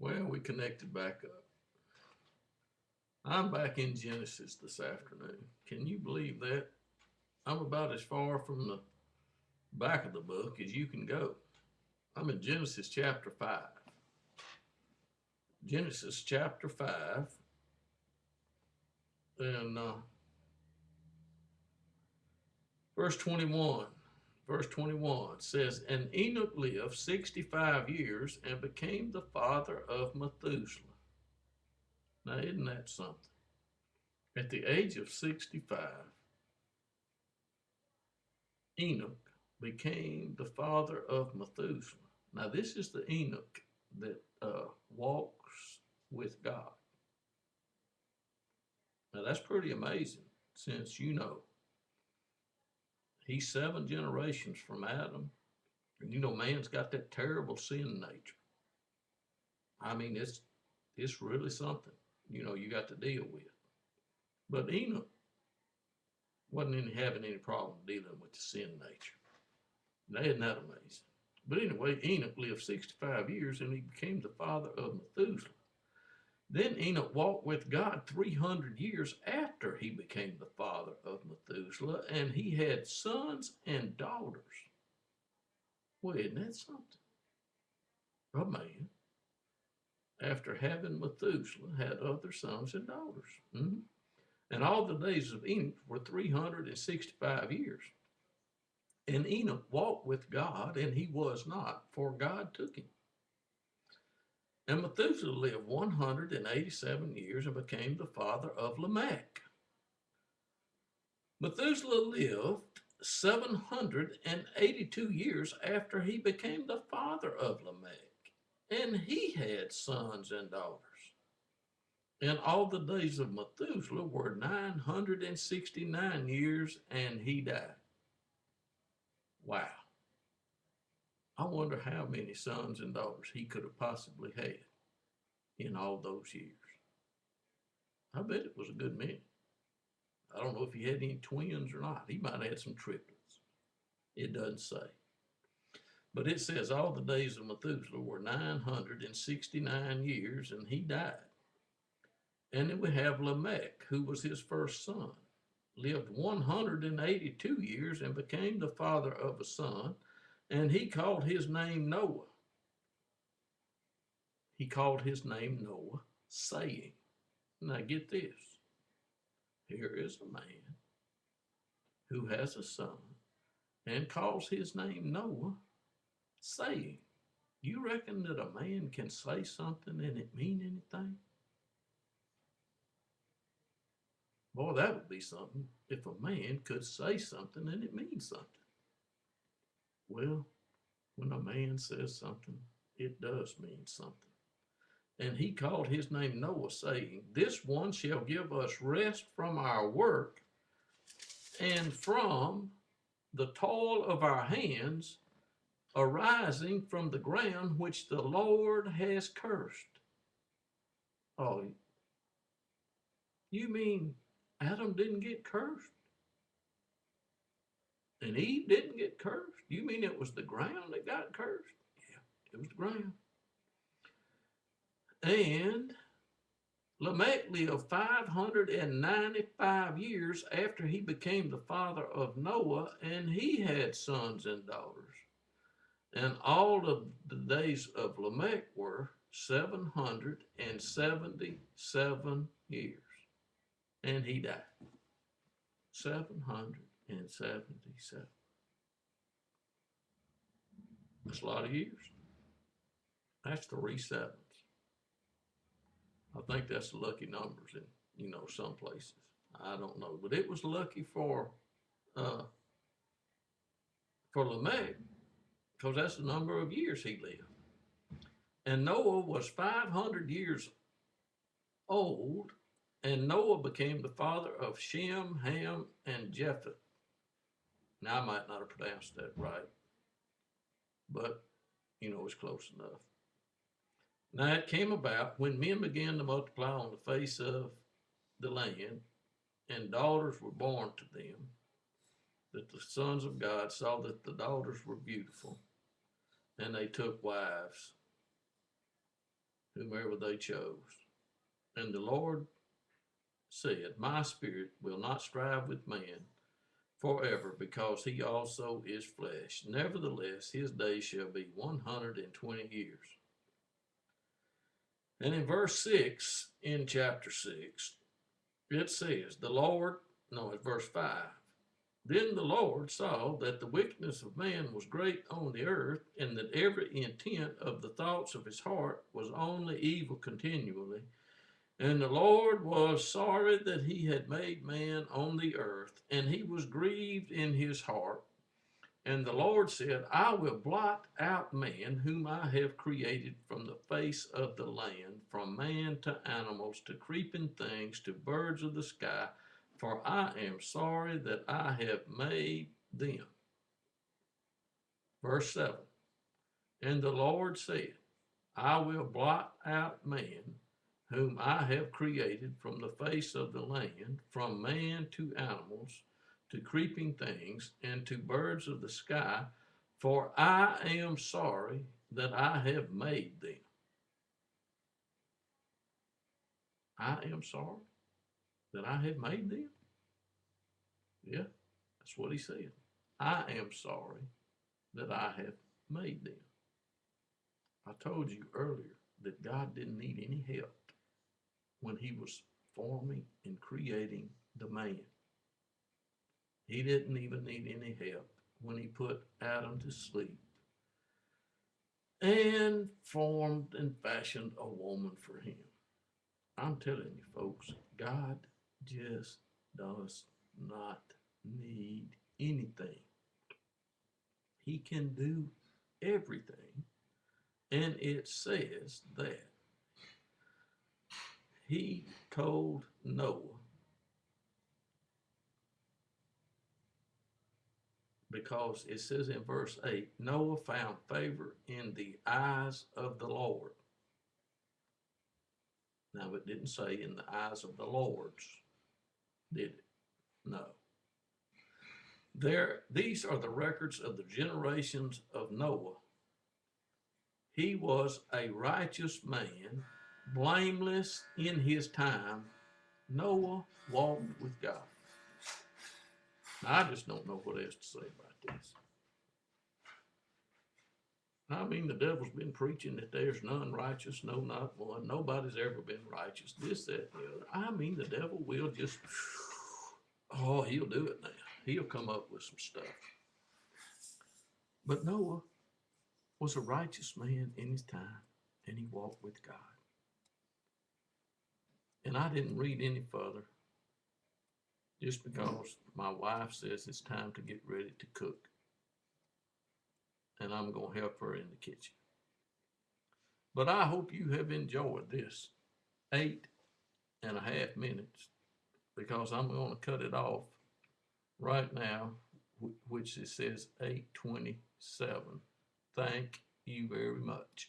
Well, we connected back up. I'm back in Genesis this afternoon. Can you believe that? I'm about as far from the back of the book as you can go. I'm in Genesis chapter 5. Genesis chapter 5, and verse 21. Verse 21 says, And Enoch lived 65 years and became the father of Methuselah. Now, isn't that something? At the age of 65, Enoch became the father of Methuselah. Now, this is the Enoch that walks with God. Now, that's pretty amazing since he's 7 generations from Adam. And man's got that terrible sin nature. I mean, it's really something, you got to deal with. But Enoch wasn't having any problem dealing with the sin nature. Now, isn't that amazing? But anyway, Enoch lived 65 years and he became the father of Methuselah. Then Enoch walked with God 300 years after he became the father of Methuselah, and he had sons and daughters. Well, isn't that something? A man, after having Methuselah, had other sons and daughters. And all the days of Enoch were 365 years. And Enoch walked with God, and he was not, for God took him. And Methuselah lived 187 years and became the father of Lamech. Methuselah lived 782 years after he became the father of Lamech, and he had sons and daughters. And all the days of Methuselah were 969 years, and he died. Wow. I wonder how many sons and daughters he could have possibly had in all those years. I bet it was a good many. I don't know if he had any twins or not. He might have had some triplets. It doesn't say. But it says all the days of Methuselah were 969 years, and he died. And then we have Lamech, who was his first son, lived 182 years and became the father of a son, and he called his name Noah. He called his name Noah, saying, now get this, here is a man who has a son and calls his name Noah, saying, you reckon that a man can say something and it mean anything? Boy, that would be something if a man could say something and it means something. Well, when a man says something, it does mean something. And he called his name Noah, saying, this one shall give us rest from our work and from the toil of our hands, arising from the ground which the Lord has cursed. Oh, you mean Adam didn't get cursed? And Eve didn't get cursed? You mean it was the ground that got cursed? Yeah, it was the ground. And Lamech lived 595 years after he became the father of Noah, and he had sons and daughters. And all of the days of Lamech were 777 years. And he died. 777. That's a lot of years. That's 3 sevens. I think that's the lucky numbers in, some places. I don't know. But it was lucky for Lamech, because that's the number of years he lived. And Noah was 500 years old, and Noah became the father of Shem, Ham, and Japheth. Now, I might not have pronounced that right, but, it's close enough. Now, it came about when men began to multiply on the face of the land, and daughters were born to them, that the sons of God saw that the daughters were beautiful, and they took wives whomever they chose. And the Lord said, my spirit will not strive with man forever, because he also is flesh. Nevertheless, his days shall be 120 years. And in verse 6, in chapter 6, it says, it's verse 5. Then the Lord saw that the wickedness of man was great on the earth, and that every intent of the thoughts of his heart was only evil continually. And the Lord was sorry that he had made man on the earth, and he was grieved in his heart. And the Lord said, I will blot out man whom I have created from the face of the land, from man to animals, to creeping things, to birds of the sky, for I am sorry that I have made them. Verse 7. And the Lord said, I will blot out man whom I have created from the face of the land, from man to animals, to creeping things, and to birds of the sky, for I am sorry that I have made them. I am sorry that I have made them? Yeah, that's what he said. I am sorry that I have made them. I told you earlier that God didn't need any help when he was forming and creating the man. He didn't even need any help when he put Adam to sleep and formed and fashioned a woman for him. I'm telling you, folks, God just does not need anything. He can do everything. And it says that he told Noah, because it says in verse 8, Noah found favor in the eyes of the Lord. Now, it didn't say in the eyes of the Lord's, did it? No. These are the records of the generations of Noah. He was a righteous man, blameless in his time. Noah walked with God. Now, I just don't know what else to say about this. I mean, the devil's been preaching that there's none righteous, no, not one. Nobody's ever been righteous. This, that, and the other. I mean, the devil will just, he'll do it now. He'll come up with some stuff. But Noah was a righteous man in his time, and he walked with God. And I didn't read any further just because my wife says it's time to get ready to cook. And I'm going to help her in the kitchen. But I hope you have enjoyed this 8.5 minutes, because I'm going to cut it off right now, which it says 8:27. Thank you very much.